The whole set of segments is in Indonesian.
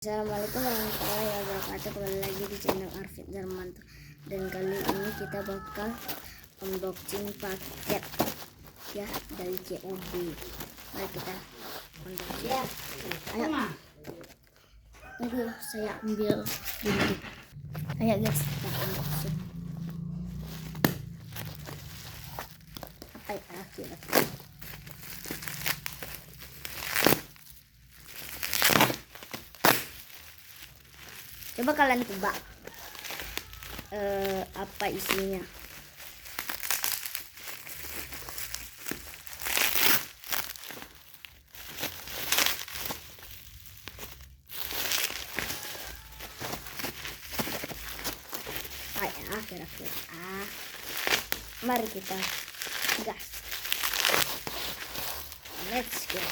Assalamualaikum warahmatullahi wabarakatuh. Kembali lagi di channel Arvit Zarmanto. Dan kali ini kita bakal unboxing paket ya dari COD. Mari kita unboxing. Ayo. Tunggu saya ambil dulu. Ayo guys, kita unboxing. Apa ya kira-kira? Coba kalian tebak apa isinya. Kira-kira. Mari kita gas. Let's go.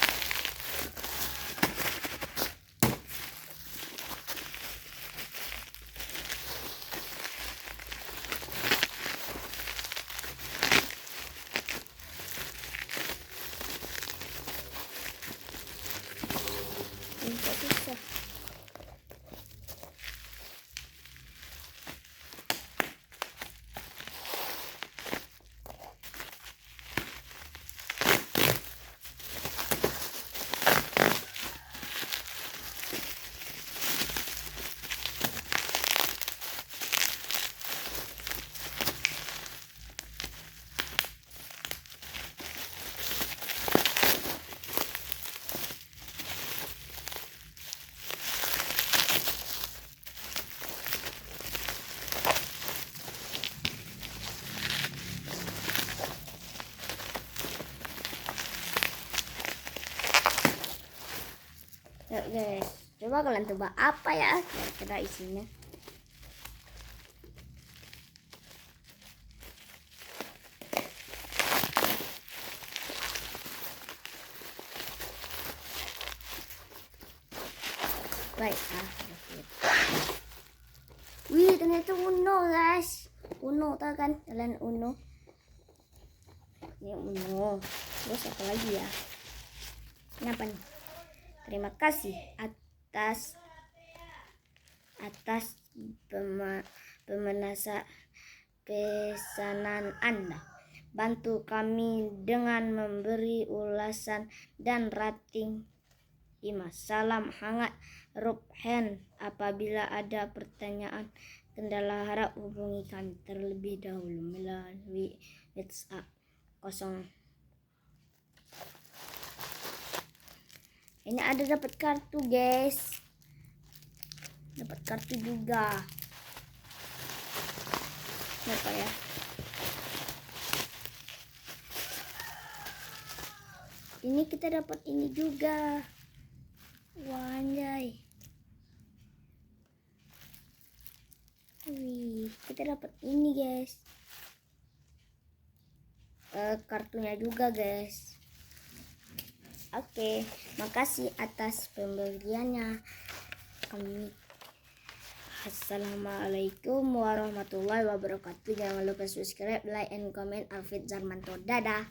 Susah. Yuk guys, coba kalian tebak apa ya kira-kira isinya. Baik, wih ternyata Uno guys. Uno tau kan kalian Uno. Ini Uno. Terus apa lagi ya? Ini apa nih? Terima kasih atas pesanan Anda. Bantu kami dengan memberi ulasan dan rating 5. Salam hangat Robhen. Apabila ada pertanyaan kendala harap hubungi kami terlebih dahulu melalui WhatsApp 0. Ini ada dapat kartu guys, dapat kartu juga. Apa ya? Ini kita dapat ini juga. Wah anjay. Wih, kita dapat ini guys. Kartunya juga guys. Oke, makasih atas pembeliannya. Assalamualaikum warahmatullahi wabarakatuh. Jangan lupa subscribe, like, and comment Arvit Zarmanto. Dadah.